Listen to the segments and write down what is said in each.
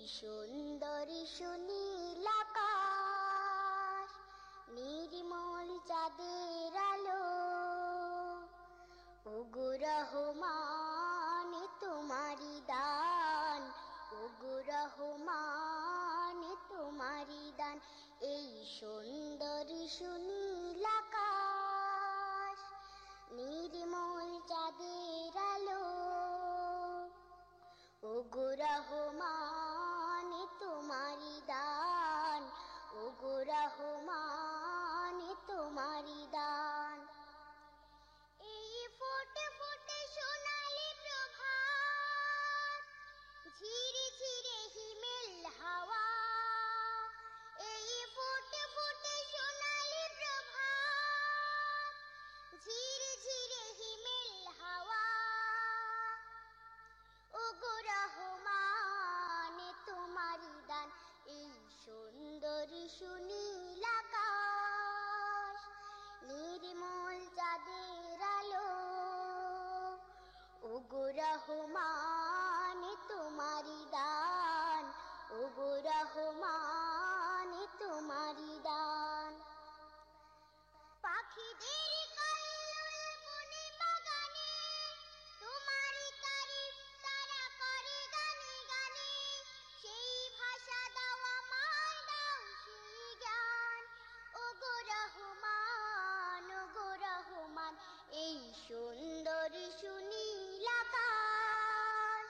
সুন্দরী সুনীল আকাশ, নির্মল চাঁদের আলো, ওগো রহমান তোমারি দান, ওগো রহমান তোমারি দান। এই সুন্দরী সুনীল আকাশ, নির্মল চাঁদের আলো, ওগো রহমান তোমারি দান, ওগো রহমান তোমারি দান। এই ফোটে ফোটে সোনালি প্রভাত, ঝিরে ঝিরে হিমেল হাওয়া, এই ফোটে ফোটে সোনালি প্রভাত, ঝিরে ঝিরে হিমেল হাওয়া, ওগো রহমান তোমারি দান। এই সুন্দরী সুনীল আকাশ, নির্মল চাঁদের আলো, ওগো রহমান তোমারি দান, ওগো রহমান তোমারি দান। পাখিদের কল্লোল বনে বাগানে, তোমারি তারিফ তারা করে গানে গানে, সেই ভাষা দাও আমায়, দাও সেই জ্ঞান, ওগো রহমান, ওগো রহমান। এই সুন্দরী সুনীল আকাশ,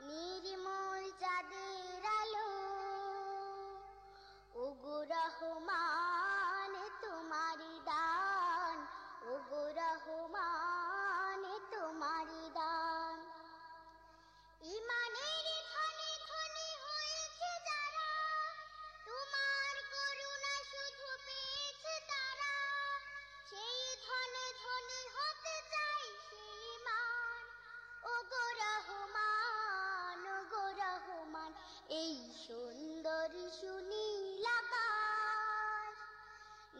নির্মল চাঁদের আলো, ওগো রহমান তোমারি দান, ওগো রহমান তোমারি দান। ইমানের ধনে ধনে হয়েছে যারা, তোমার করুণা শুধু পেয়েছে তারা, সেই ধনে ধনে হতে চাই সেই মান, ওগো রহমান, ওগো রহমান। এই সুন্দরী সুনীল আকাশ,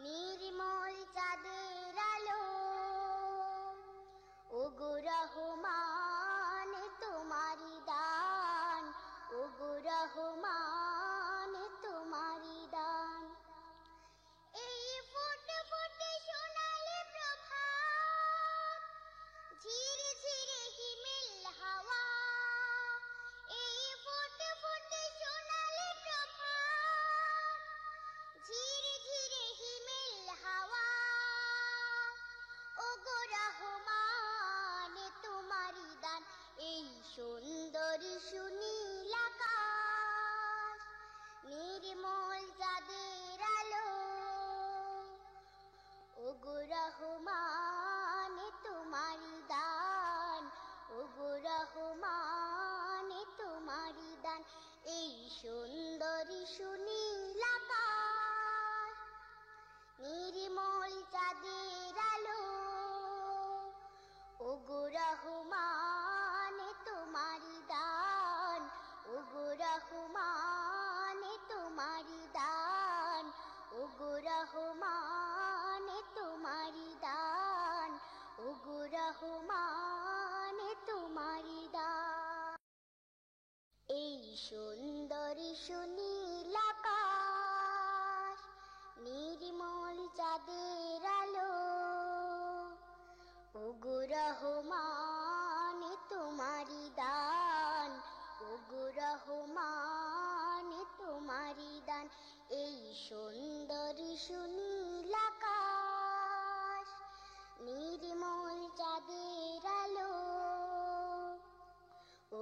নির্মল চাঁদের আলো, ওগো রহমান তোমারি দান, ওগো রহমান তোমারি দান। এই ফোটে ফোটে সোনালি প্রভাত, ঝিরে ঝিরে হিমেল হাওয়া, এই ফোটে ফোটে সোনালি প্রভাত, ঝিরে ঝিরে হিমেল হাওয়া, ওগো রহমান তোমারি দান। এই সুন্দরী সুনীল আকাশ, নির্মল চাঁদের আলো, ওগো রহমান তোমারি দান, ওগো রহমান তোমারি দান। এই সুন্দরী সুনীল আকাশ, নির্মল চাঁদের আলো, ওগো রহমান তোমারি দান, ওগো রহমান তোমারি দান, ওগো রহমান তোমারি দান, ওগো রহমান তোমারি দান। এই সুন্দরী সুনীল আকাশ, নির্মল চাঁদের আলো, ওগো রহমান তোমারি দান, ওগো রহমান তোমারি দান। এই সুন্দরী সুনীল আকাশ, নির্মল চাঁদের আলো,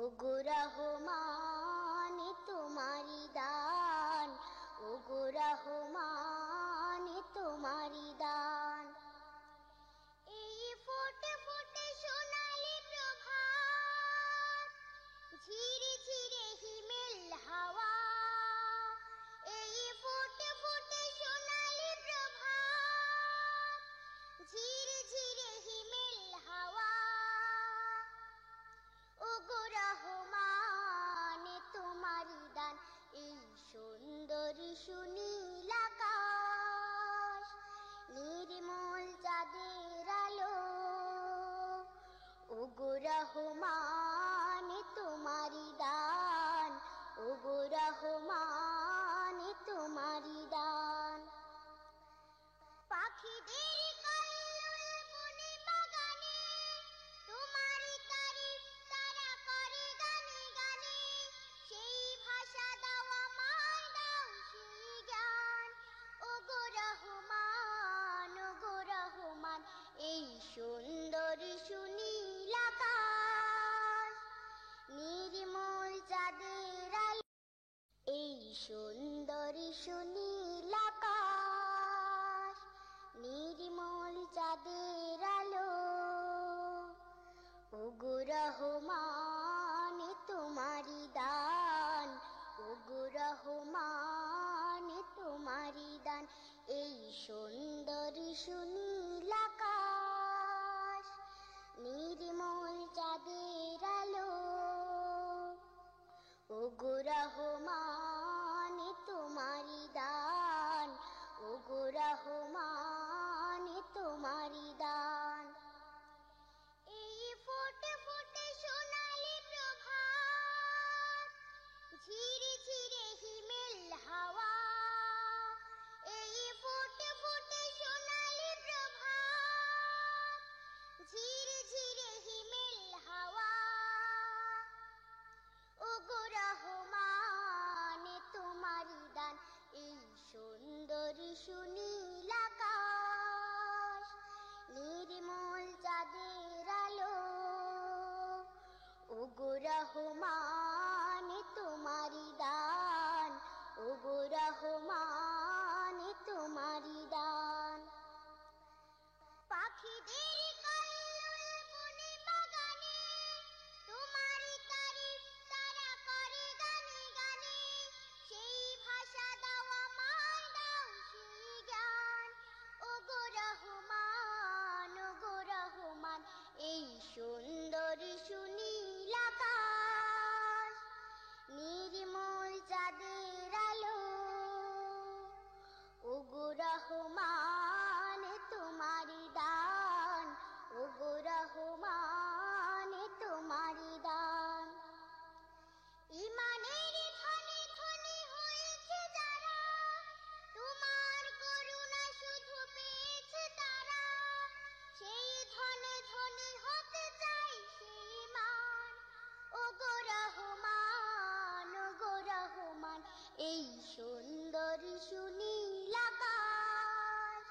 ওগো রহমান তোমারি দান, ওগো রহমান তোমারি দান। এই ফোটে ফোটে সোনালি প্রভাত, ঝিরে ঝিরে হিমেল হাওয়া, এই ফোটে ফোটে সোনালি প্রভাত, ঝিরে ঝিরে হিমেল হাওয়া, ওগো রহমান, সুনীল আকাশ, নির্মল চাঁদের আলো, ওগো রহমান তোমারি দান, ওগো রহমান তোমারি দান। এই সুন্দর সুনীল আকাশ, নির্মল চাঁদের আলো, ওগো রহমান তোমারি দান, ওগো রহমান তোমারি দান। এই ফোটে ফোটে সোনালি প্রভাত, ঝিরে ঝিরে হিমেল হাওয়া, এই ফোটে ফোটে সোনালি প্রভাত, ঝিরে ঝিরে হিমেল হাওয়া, ওগো রহমান তোমারি দান। এই সুন্দর সুনীল আকাশ, নির্মল চাঁদের আলো, ওগো রহমান তোমারি দান, ওগো রহমান তোমারি দান। পাখিদের কল্লোল বনে বাগানে, তোমারি তারিফ তারা করে গানে গানে, সেই ভাষা দাও আমায়, দাও সেই জ্ঞান, ওগো রহমান, ওগো রহমান। এই সুন্দর সুনীল আকাশ, নির্মল চাঁদের আলো, ওগো রহমান তোমারি দান, ওগো রহমান তোমারি দান। ইমানের ধনে ধনে হয়েছে যারা, তোমার করুণা শুধু পেয়েছে তারা, সেই ধনে ধনে হতে চাই সেই মান, ওগো রহমান, ওগো রহমান। এই সুন্দর সুনীল আকাশ,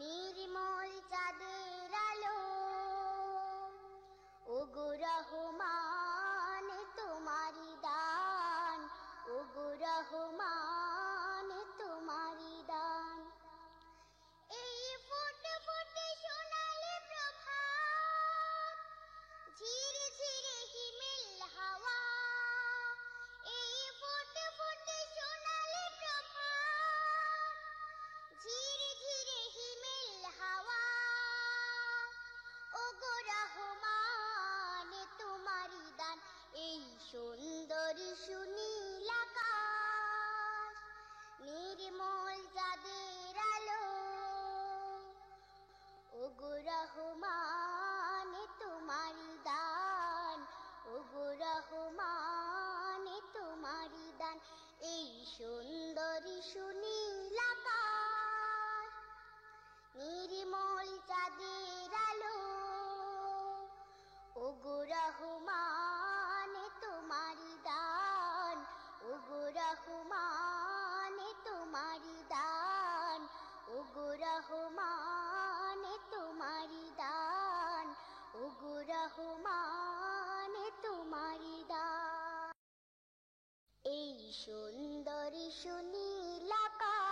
নির্মল চাঁদের আলো, ওগো রহমান তোমারি দান, ওগো রহমান তোমারি দান। এই ফোটে ফোটে সোনালি প্রভাত, ঝিরে ঝিরে হিমেল হাওয়া, এই ফোটে ফোটে সোনালি প্রভাত, ঝিরে ঝিরে হিমেল হাওয়া, ওগো রহমান তোমারি দান। এই সুন্দর সুনীল আকাশ, নির্মল চাঁদের আলো, ওগো রহমান তোমারি দান, ওগো রহমান তোমারি দান। এই সুন্দর সুনীল আকাশ, নির্মল চাঁদের আলো, ওগো রহমান তোমারি দান, ওগো রহমান তোমারি দান, ওগো রহমান তোমারি দান, ওগো রহমান তোমারি দান। এই সুন্দর সুনীল আকাশ।